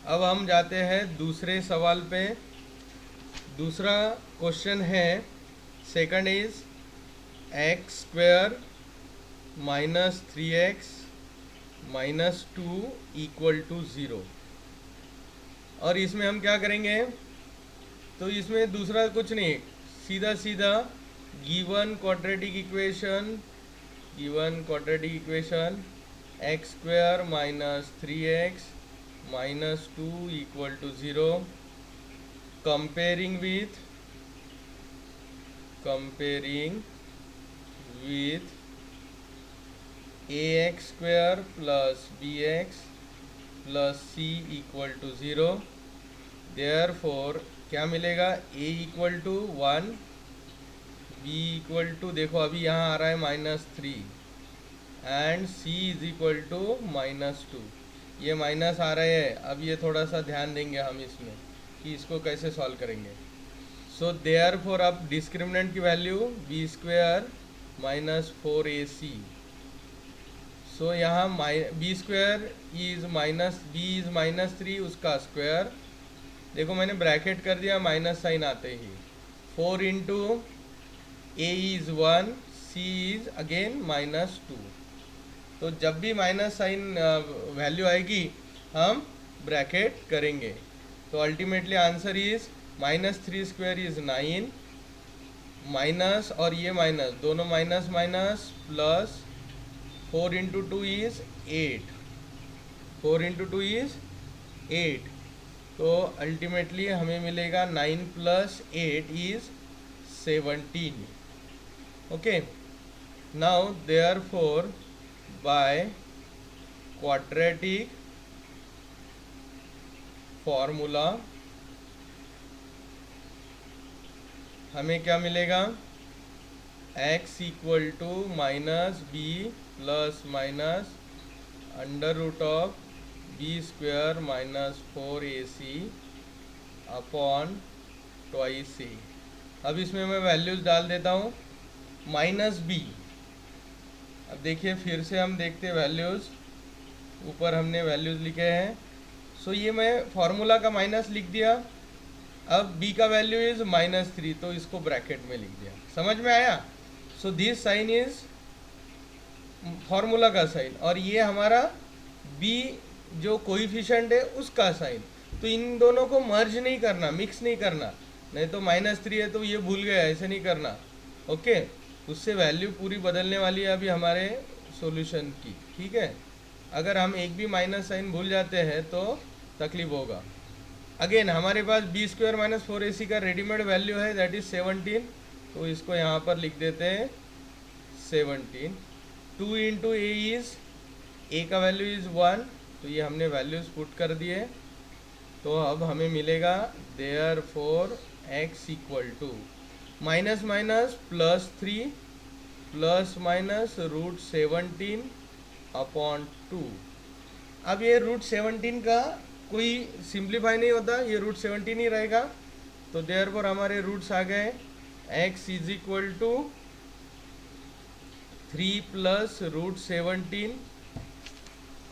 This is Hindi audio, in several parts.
अब हम जाते हैं दूसरे सवाल पे। दूसरा क्वेश्चन है, second is x square minus 3x minus 2 equal to 0। और इसमें हम क्या करेंगे, तो इसमें दूसरा कुछ नहीं, सीधा सीधा given quadratic equation x square minus 3x minus 2 equal to 0, comparing with ax square plus bx plus c equal to 0। Therefore क्या मिलेगा, a equal to 1, b equal to, देखो अभी यहाँ आ रहा है -3 and c is equal to -2। ये माइनस आ रहे हैं, अब ये थोड़ा सा ध्यान देंगे हम इसमें कि इसको कैसे सॉल्व करेंगे। सो देयरफॉर अब डिस्क्रिमिनेंट की value B square minus 4ac। So यहाँ बी स्क्वायर इज -3, उसका स्क्वायर, देखो मैंने ब्रैकेट कर दिया माइनस साइन आते ही, 4 into A is 1, C is again -2। तो जब भी माइनस साइन वैल्यू आएगी हम ब्रैकेट करेंगे। तो ultimately answer is -3 square is 9, minus और ये माइनस, दोनों minus minus, plus 4 into 2 is 8, 4 into 2 is 8। तो अल्टीमेटली हमें मिलेगा 9 plus 8 is 17। Okay, now therefore by quadratic formula हमें क्या मिलेगा, x equal to minus B plus minus under root of B square minus 4ac upon twice a। अब इसमें मैं वैल्यूज़ डाल देता हूँ, माइनस बी, अब देखिए फिर से हम देखते हैं वैल्यूज़, ऊपर हमने वैल्यूज़ लिखे हैं। सो ये मैं फार्मूला का माइनस लिख दिया, अब b का वैल्यू इज़ -3, तो इसको ब्रैकेट में लिख दिया। समझ में आया? So this sign is formula का साइन, और ये हमारा b जो कोइफिशिएंट है उसका साइन। तो इन दोनों को मर्ज नहीं करना, मिक्स नहीं करना, नहीं तो -3 है तो ये भूल गया, ऐसे नहीं करना। ओके, उससे वैल्यू पूरी बदलने वाली है अभी हमारे सॉल्यूशन की। ठीक है, अगर हम एक भी माइनस साइन भूल जाते हैं तो तकलीफ होगा। अगेन हमारे पास बी स्क्वायर माइनस 4ac का रेडीमेड वैल्यू है, दैट इज 17, तो इसको यहाँ पर लिख देते हैं 17। 2 इंटू ए इज़, ए का वैल्यू इज़ 1, तो ये हमने वैल्यूज़ पुट कर दिए। तो अब हमें मिलेगा therefore x equal to minus minus plus 3 plus minus √17 upon 2। अब ये √17 का कोई सिंप्लीफाई नहीं होता, ये √17 ही रहेगा। तो देयरफॉर हमारे रूट्स आ गए, x is equal to 3 plus √17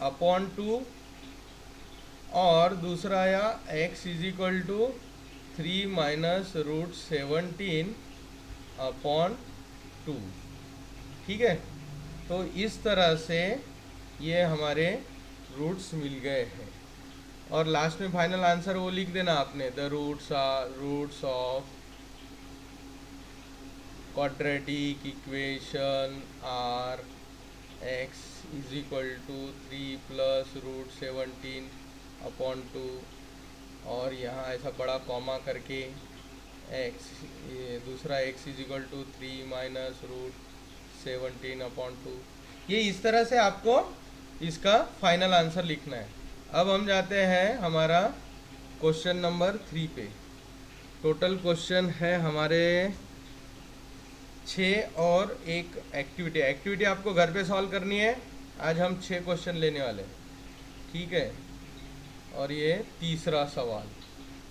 upon 2, और दूसरा आया x is equal to 3 minus √17 upon 2। ठीक है, तो इस तरह से ये हमारे रूट्स मिल गए हैं। और लास्ट में फाइनल आंसर वो लिख देना आपने, the roots of quadratic equation are x is equal to 3 plus √17 upon 2, और यहाँ ऐसा बड़ा कॉमा करके x, ये दूसरा x is equal to 3 minus √17 upon 2। ये इस तरह से आपको इसका फाइनल आंसर लिखना है। अब हम जाते हैं हमारा क्वेश्चन नंबर 3 पे। टोटल क्वेश्चन है हमारे 6 और एक एक्टिविटी आपको घर पे सॉल्व करनी है। आज हम 6 क्वेश्चन लेने वाले हैं। ठीक है, और ये तीसरा सवाल,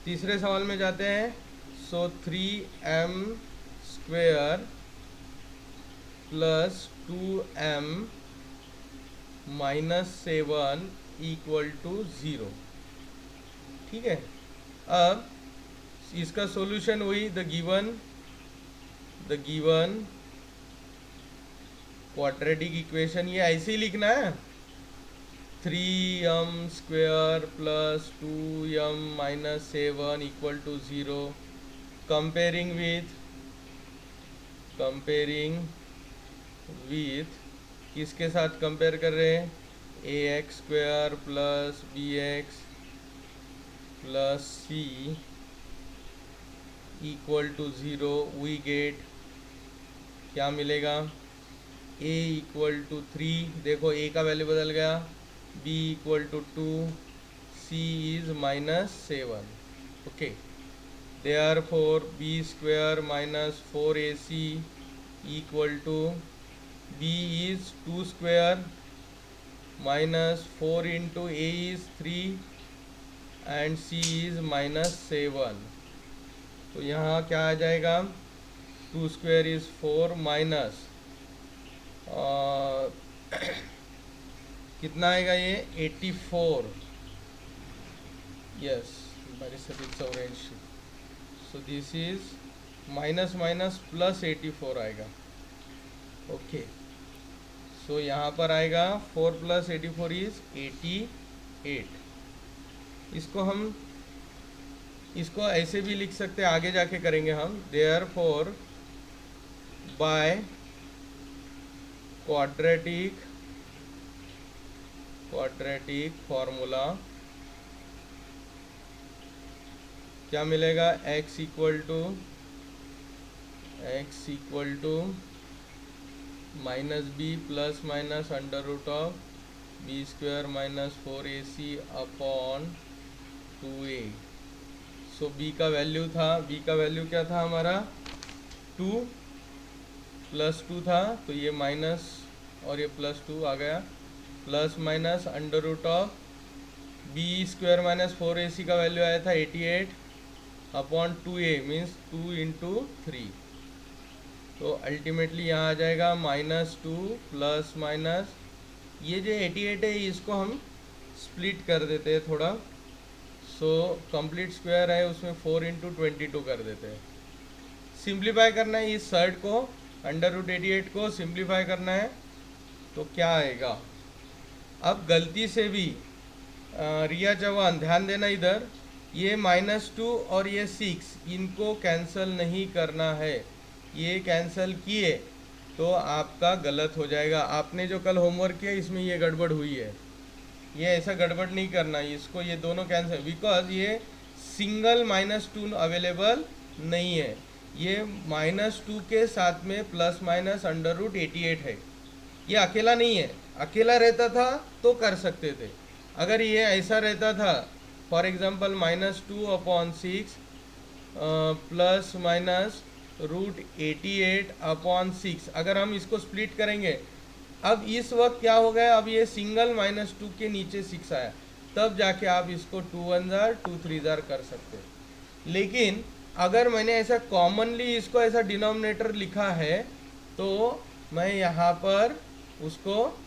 तीसरे सवाल में जाते हैं। So 3m square plus 2m minus 7 equal to 0। ठीक है। अब इसका सॉल्यूशन वही द गिवन क्वाड्रेटिक इक्वेशन, ये ऐसे ही लिखना है, 3m² plus 2m minus 7 equal to 0, comparing with किसके साथ कंपेयर कर रहे हैं, ax² plus bx plus c equal to 0, we get क्या मिलेगा, a इक्वल टू 3, देखो a का वैल्यू बदल गया, b equal to 2, c is minus 7, okay. Therefore b² minus 4ac equal to b is 2² minus 4 into a is 3 and c is minus 7। तो यहाँ क्या आ जाएगा, 2² is 4 माइनस कितना आएगा ये 84, यस बारिश orange. So this is minus minus plus 84 आएगा, ओके। सो यहाँ पर आएगा 4 प्लस 84 इज 88। इसको ऐसे भी लिख सकते हैं, आगे जाके करेंगे हम। देयरफॉर बाय क्वाड्रेटिक फॉर्मूला क्या मिलेगा, x equal to minus B plus minus under root of b² minus 4ac upon 2a। So b का वैल्यू क्या था हमारा, 2 प्लस 2 था, तो ये माइनस और ये प्लस 2 आ गया, plus minus under root of b² minus 4ac का वैल्यू आया था 88 अपॉन 2a मीन्स 2 इंटू 3। तो अल्टीमेटली यहाँ आ जाएगा -2 प्लस माइनस, ये जो 88 है इसको हम स्प्लिट कर देते हैं थोड़ा। सो कंप्लीट स्क्वायर है उसमें 4 इंटू 22 कर देते हैं। सिंप्लीफाई करना है इस साइड को, √88 को सिंप्लीफाई करना है, तो क्या आएगा। अब गलती से भी रिया चौहान ध्यान देना इधर, ये -2 और ये 6 इनको कैंसिल नहीं करना है, ये कैंसिल किए तो आपका गलत हो जाएगा। आपने जो कल होमवर्क किया इसमें ये गड़बड़ हुई है, ये ऐसा गड़बड़ नहीं करना, इसको ये दोनों कैंसिल, बिकॉज ये सिंगल -2 अवेलेबल नहीं है, ये -2 के साथ में प्लस माइनस √88 है, ये अकेला नहीं है। अकेला रहता था तो कर सकते थे, अगर ये ऐसा रहता था for example -2 upon 6 plus minus √88 upon 6, अगर हम इसको स्प्लिट करेंगे, अब इस वक्त क्या हो गया, अब ये सिंगल -2 के नीचे 6 आया, तब जाके आप इसको 2 1 जार 2 3 जार कर सकते। लेकिन अगर मैंने ऐसा कॉमनली इसको ऐसा डिनोमिनेटर लिखा है तो मैं यहाँ पर उसको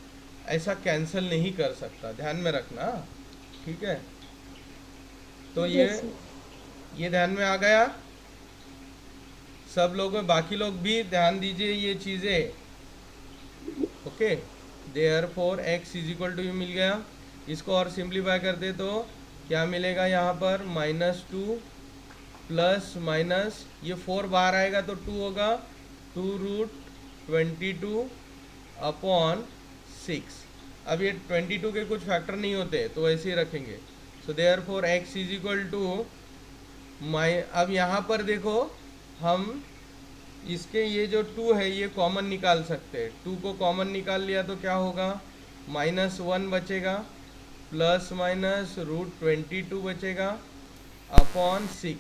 ऐसा कैंसिल नहीं कर सकता, ध्यान में रखना, ठीक है। तो ये ध्यान में आ गया सब लोगों, बाकी लोग भी ध्यान दीजिए ये चीज़ें, okay. Therefore x is equal to, मिल गया। इसको और सिंप्लीफाई कर दे तो क्या मिलेगा, यहाँ पर -2 प्लस माइनस ये 4 बाहर आएगा तो 2 होगा, 2√22 अपॉन 6। अब ये 22 के कुछ फैक्टर नहीं होते तो ऐसे ही रखेंगे। So therefore x is equal to अब यहाँ पर देखो हम इसके ये जो 2 है ये कॉमन निकाल सकते हैं, 2 को कॉमन निकाल लिया तो क्या होगा, -1 बचेगा प्लस माइनस √22 बचेगा अपॉन 6।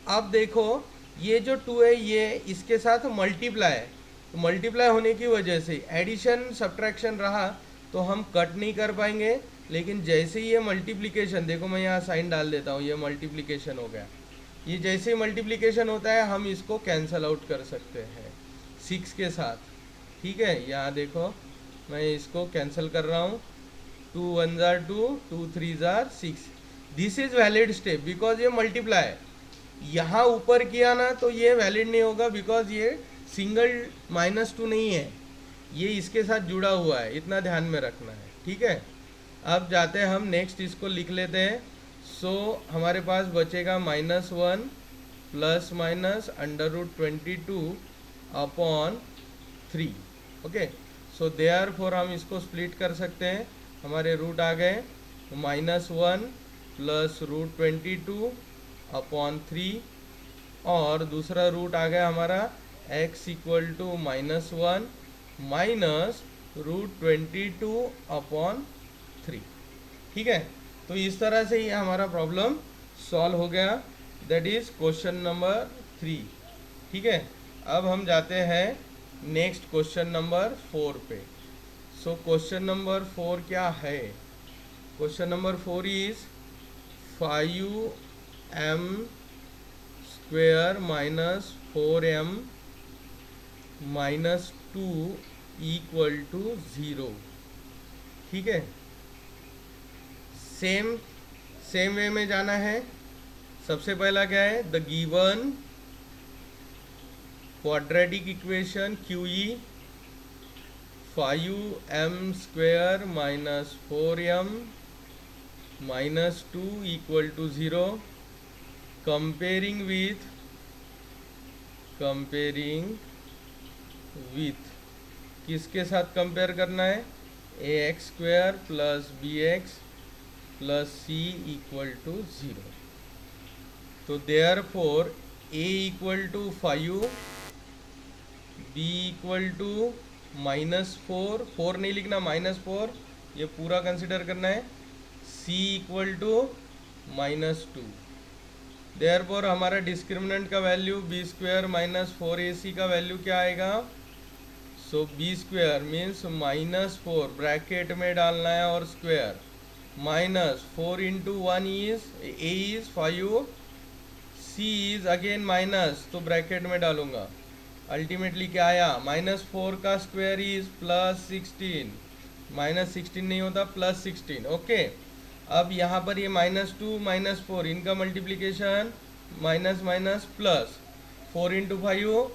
अब देखो ये जो 2 है ये इसके साथ मल्टीप्लाई है, तो मल्टीप्लाई होने की वजह से एडिशन सब्ट्रैक्शन रहा तो हम कट नहीं कर पाएंगे, लेकिन जैसे ही ये मल्टीप्लिकेशन, देखो मैं यहाँ साइन डाल देता हूँ, ये मल्टीप्लिकेशन हो गया, ये जैसे मल्टीप्लिकेशन होता है हम इसको कैंसल आउट कर सकते हैं 6 के साथ, ठीक है। यहाँ देखो मैं इसको कैंसिल कर रहा हूँ, 2 1 jar 2, 2 3 jar 6, this is valid step because ये मल्टीप्लाई, यहाँ ऊपर किया ना तो ये वैलिड नहीं होगा बिकॉज ये सिंगल -2 नहीं है, ये इसके साथ जुड़ा हुआ है, इतना ध्यान में रखना है, ठीक है। अब जाते हैं हम नेक्स्ट, इसको लिख लेते हैं। सो हमारे पास बचेगा -1 plus minus √22 upon 3। Okay, so therefore हम इसको स्प्लिट कर सकते हैं, हमारे रूट आ गए, -1 प्लस √22 अपॉन 3, और दूसरा रूट आ गया हमारा x equal to -1 minus √22 upon 3, ठीक है। तो इस तरह से ये हमारा प्रॉब्लम सॉल्व हो गया, दैट इज क्वेश्चन नंबर 3, ठीक है। अब हम जाते हैं नेक्स्ट क्वेश्चन नंबर 4 पे। सो क्वेश्चन नंबर 4 क्या है? Question number 4 is 5m square minus 4m minus 2 equal to 0, ठीक है। सेम वे में जाना है। सबसे पहला क्या है? The given quadratic equation QE 5m square minus 4m minus 2 equal to 0, comparing with किसके साथ कंपेयर करना है? ax square plus bx plus c equal to 0। तो therefore a equal to 5, b equal to -4, 4 नहीं लिखना, -4 ये पूरा कंसिडर करना है, c इक्वल टू -2। देयरफॉर हमारा डिस्क्रिमिनेंट का value b square minus 4ac का वैल्यू क्या आएगा? सो b स्क्वेयर मीन्स -4 ब्रैकेट में डालना है और square, minus 4 into 1 is a is 5, c is again minus, तो ब्रैकेट में डालूंगा। अल्टीमेटली क्या आया? -4 का स्क्वायर इज +16, -16 नहीं होता, +16। ओके, अब यहाँ पर ये -2 -4 इनका multiplication, minus minus plus, 4 into 5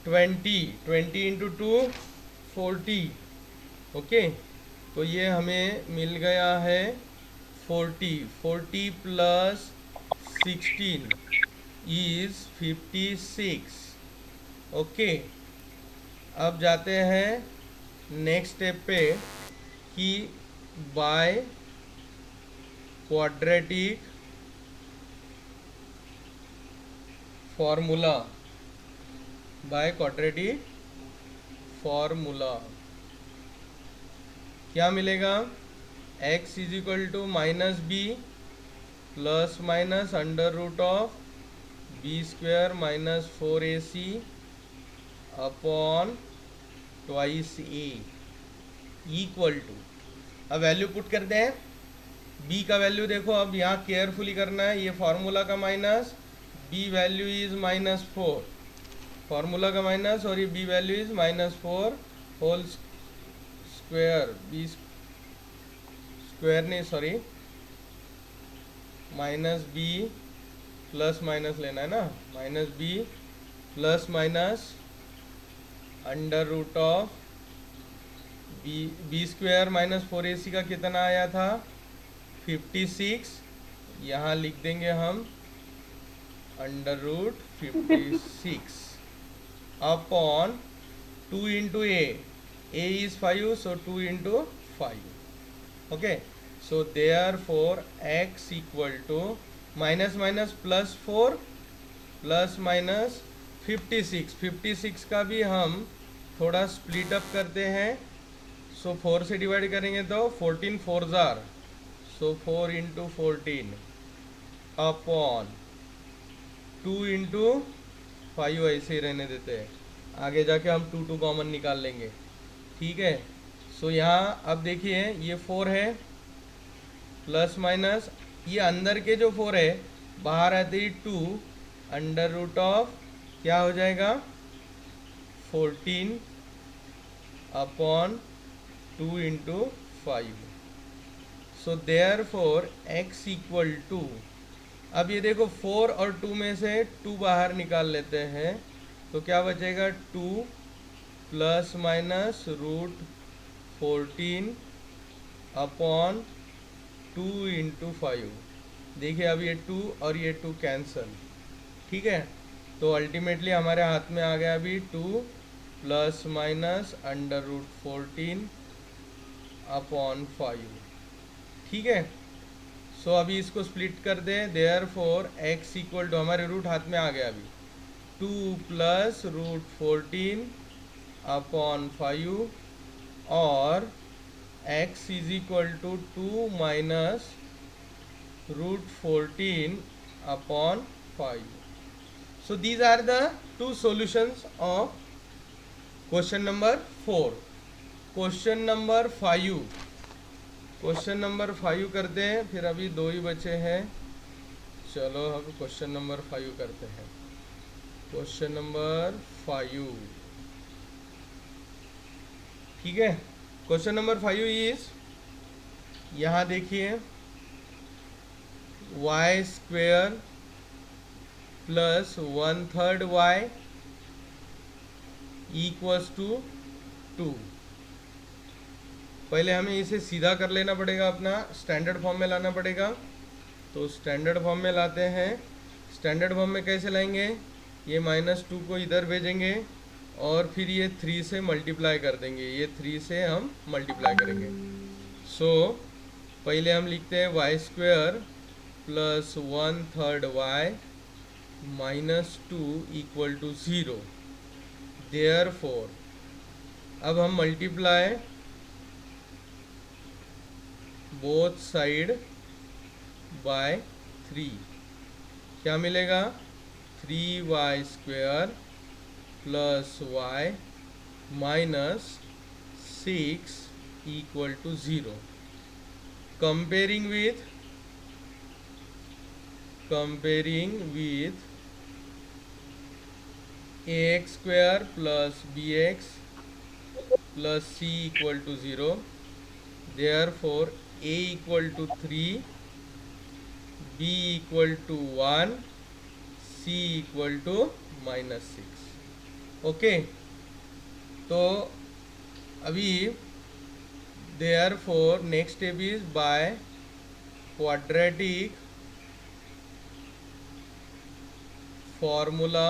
20, 20 into 2 40। Okay, तो ये हमें मिल गया है 40 प्लस 16 इज 56। ओके, अब जाते हैं नेक्स्ट स्टेप पे कि बाय क्वाड्रेटिक फॉर्मूला, क्या मिलेगा? x is equal to -b plus minus √b square minus 4ac upon twice a equal to, अब वैल्यू पुट करते हैं। b का वैल्यू देखो, अब यहाँ केयरफुली करना है, ये फार्मूला का minus, b value is -4, formula का माइनस, और ये b value is -4 whole square, b square नहीं सॉरी, -b प्लस माइनस लेना है ना, -b plus minus √ b square minus 4ac का कितना आया था? 56, यहाँ लिख देंगे हम √56 upon 2 into a is 5, so 2 into 5। Okay, so therefore x equal to minus minus +4 plus minus 56 का भी हम थोड़ा स्प्लिट अप करते हैं। सो 4 से डिवाइड करेंगे तो 14 4 जार, सो 4 इंटू 14 अपॉन 2 इंटू 5, ऐसे ही रहने देते हैं, आगे जाके हम 2 कॉमन निकाल लेंगे, ठीक है। सो यहाँ अब देखिए ये 4 है प्लस माइनस, ये अंदर के जो 4 है बाहर आते ही 2 √ क्या हो जाएगा? 14 upon 2 into 5, so so therefore x equal to, अब ये देखो 4 और 2 में से 2 बाहर निकाल लेते हैं तो क्या बचेगा 2 plus minus root 14 upon 2 into 5। देखिए अब ये 2 और ये 2 कैंसल, ठीक है। तो अल्टीमेटली हमारे हाथ में आ गया अभी 2 plus minus under root 14 upon 5, ठीक है। सो अभी इसको स्प्लिट कर दें, देयरफॉर x इक्वल टू, हमारे रूट हाथ में आ गया अभी 2 प्लस रूट 14 अपॉन 5 और x is equal to 2 minus root 14 upon 5. So these are the two solutions of question number 4. Question number 5, question number 5 करते हैं, फिर अभी 2 ही बचे हैं। चलो हम क्वेश्चन नंबर 5 करते हैं। क्वेश्चन नंबर 5, ठीक है। क्वेश्चन नंबर 5 इज, यहाँ देखिए y square plus 1/3 y equals to 2। पहले हमें इसे सीधा कर लेना पड़ेगा, अपना स्टैंडर्ड फॉर्म में लाना पड़ेगा। तो स्टैंडर्ड फॉर्म में लाते हैं। स्टैंडर्ड फॉर्म में कैसे लाएंगे, ये -2 को इधर भेजेंगे और फिर ये 3 से मल्टीप्लाई कर देंगे, ये 3 से हम मल्टीप्लाई करेंगे। सो पहले हम लिखते हैं y square plus 1/3 y minus 2 equal to 0। Therefore अब हम मल्टीप्लाई बोथ साइड बाय 3, क्या मिलेगा 3y square plus y minus 6 equal to 0। comparing with ax square plus bx plus c equal to 0, therefore a equal to 3, b equal to 1, c equal to -6। Okay, तो अभी therefore next step is by quadratic formula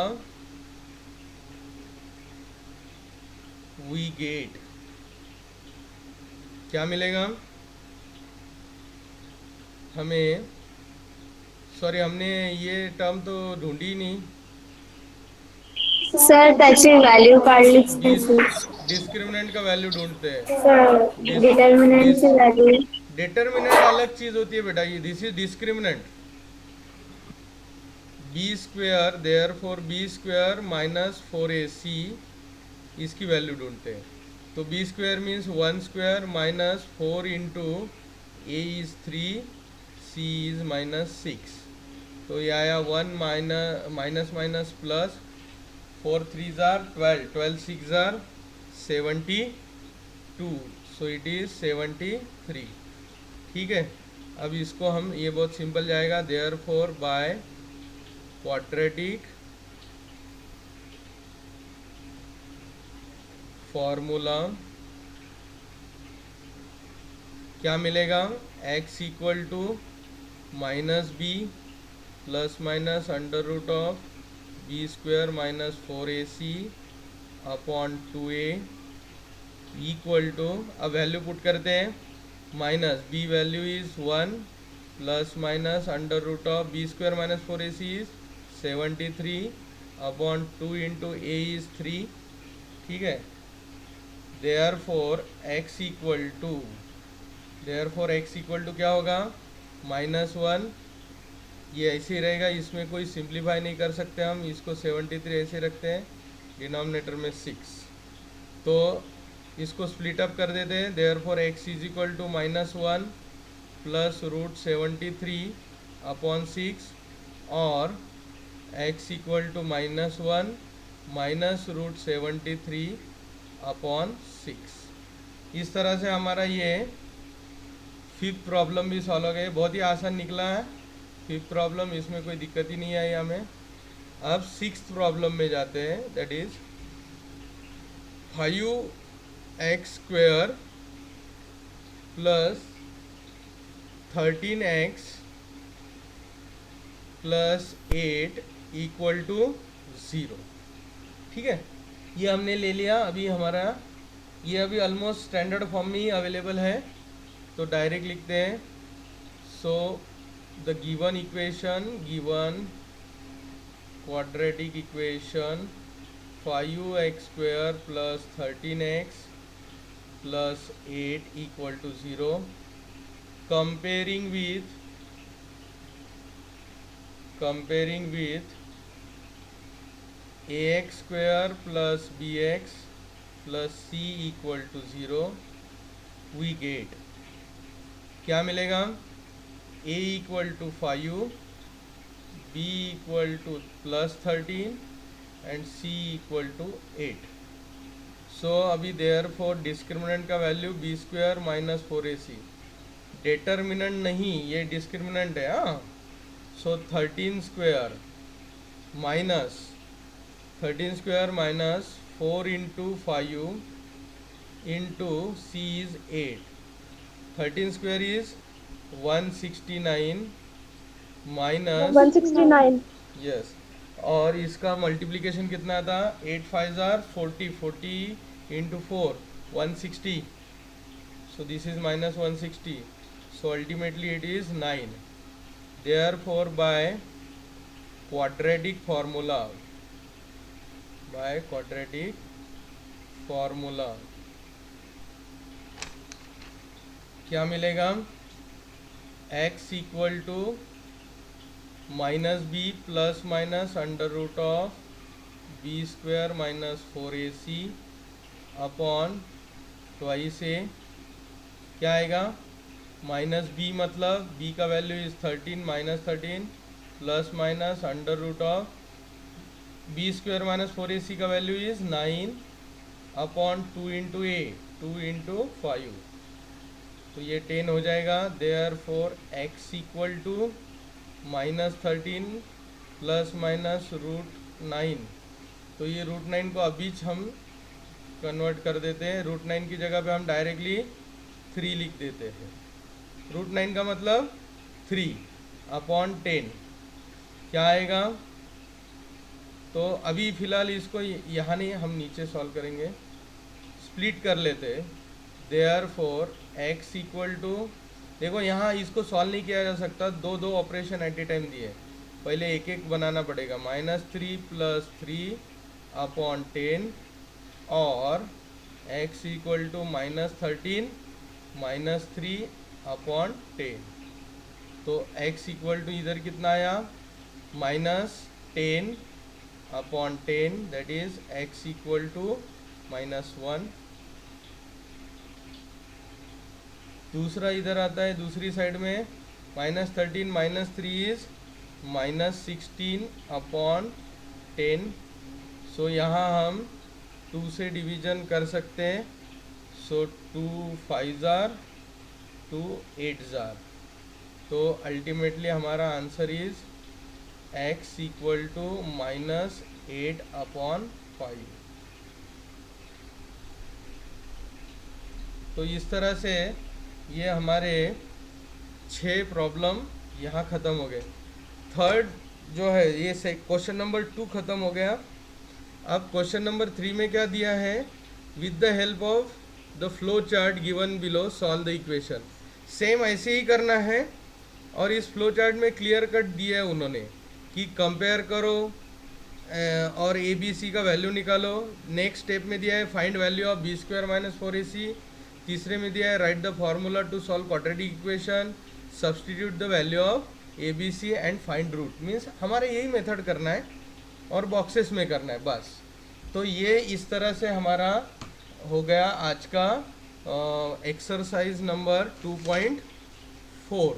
we get, क्या मिलेगा हमें, सॉरी हमने ये टर्म तो ढूंढी ही नहीं सर, त्याची व्हॅल्यू काढलीच त्याची डिस्क्रिमिनेंट का वैल्यू ढूंढते हैं। सर, डिटर्मिनंटची व्हॅल्यू डिटर्मिनेंट अलग चीज होती है बेटा, ये this is discriminant. B square, therefore B square minus 4ac, इसकी वैल्यू ढूंढते हैं। तो B square means 1 square minus 4 into A is 3, C is -6। तो ये आया 1 माइनस माइनस प्लस 4 3 जार 12, 12 6 जार 72, सो इट इज 73, ठीक है। अब इसको हम, ये बहुत सिंपल जाएगा, देयरफॉर बाय क्वाड्रेटिक फॉर्मूला क्या मिलेगा, x equal to -b plus minus under root of B square minus 4ac upon 2a equal to, अब वैल्यू पुट करते हैं, minus b value is 1 plus minus under root of B square minus 4ac is 73 upon 2 into a is 3, ठीक है। Therefore x equal to, therefore x equal to क्या होगा -1, ये ऐसे ही रहेगा, इसमें कोई सिंप्लीफाई नहीं कर सकते हम, इसको 73 ऐसे रखते हैं, डिनोमिनेटर में 6, तो इसको स्प्लिट अप कर देते हैं। Therefore x is equal to -1 plus root 73 upon 6 और x equal to -1 minus root 73 upon 6। इस तरह से हमारा ये फिफ्थ प्रॉब्लम भी सॉल्व हो गई, बहुत ही आसान निकला है फिफ्थ प्रॉब्लम, इसमें कोई दिक्कत ही नहीं आई हमें। अब सिक्स्थ प्रॉब्लम में जाते हैं, that is 5x² plus 13x plus 8 equal to 0। ठीक है, ये हमने ले लिया। अभी हमारा ये अभी ऑलमोस्ट स्टैंडर्ड फॉर्म में ही अवेलेबल है, तो डायरेक्ट लिखते हैं। So the given equation, given quadratic equation 5x² plus 13x plus 8 equal to 0, comparing with ax² plus bx plus c equal to 0, we get क्या मिलेगा? a equal to 5, b equal to plus 13 and c equal to 8। So अभी देयरफॉर डिस्क्रिमिनेंट का value b² minus 4ac, determinant नहीं, ये डिस्क्रिमिनेंट है। हाँ, so 13² minus 4 into 5 into c is 8। 13² is 169 minus 169। Yes, और इसका मल्टीप्लिकेशन कितना था? 8 5 jar 40, 40 into 4 160, so this is minus 160, so ultimately it is 9। therefore by quadratic formula क्या मिलेगा? x equal to minus B plus minus under root of b² minus 4ac upon twice A. क्या आएगा? माइनस बी मतलब b का value is 13 minus 13 plus minus under root of b² minus 4ac का value is 9 upon 2 into A, 2 into 5, तो ये 10 हो जाएगा। Therefore x equal to minus 13 plus minus root 9, तो ये रूट 9 को अभी हम कन्वर्ट कर देते हैं। रूट 9 की जगह पे हम डायरेक्टली 3 लिख देते हैं। रूट 9 का मतलब 3 अपॉन 10 क्या आएगा? तो अभी फ़िलहाल इसको यहाँ नहीं, हम नीचे सॉल्व करेंगे, स्प्लिट कर लेते हैं। देयरफॉर x इक्वल टू, देखो यहाँ इसको सॉल्व नहीं किया जा सकता, दो ऑपरेशन एट ए टाइम दिए, पहले एक एक बनाना पड़ेगा। -3 प्लस 3 अपॉन 10 और x equal to -13 minus 3 upon 10, तो x इक्वल टू इधर कितना आया? -10 upon 10, that is x equal to -1। दूसरा इधर आता है दूसरी साइड में, -13 माइनस 3 इज -16 अपॉन 10, सो यहाँ हम 2 से डिवीजन कर सकते हैं। सो 2 5 जार 2 8 जार, तो अल्टीमेटली हमारा answer is x equal to -8 upon 5। तो इस तरह से ये हमारे 6 प्रॉब्लम यहाँ ख़त्म हो गए। थर्ड जो है ये से क्वेश्चन नंबर 2 ख़त्म हो गया। अब क्वेश्चन नंबर 3 में क्या दिया है? With the help of the flow chart given below solve the equation. Same ऐसे ही करना है, और इस फ्लो चार्ट में क्लियर कट दिया है उन्होंने कि कंपेयर करो और ए बी सी का वैल्यू निकालो। नेक्स्ट स्टेप में दिया है find value of b² minus 4ac। तीसरे में दिया है write the formula to solve quadratic equation, substitute the value of A B C and find root. Means हमारे यही मेथड करना है और बॉक्सेस में करना है बस। तो ये इस तरह से हमारा हो गया आज का एक्सरसाइज नंबर 2.4।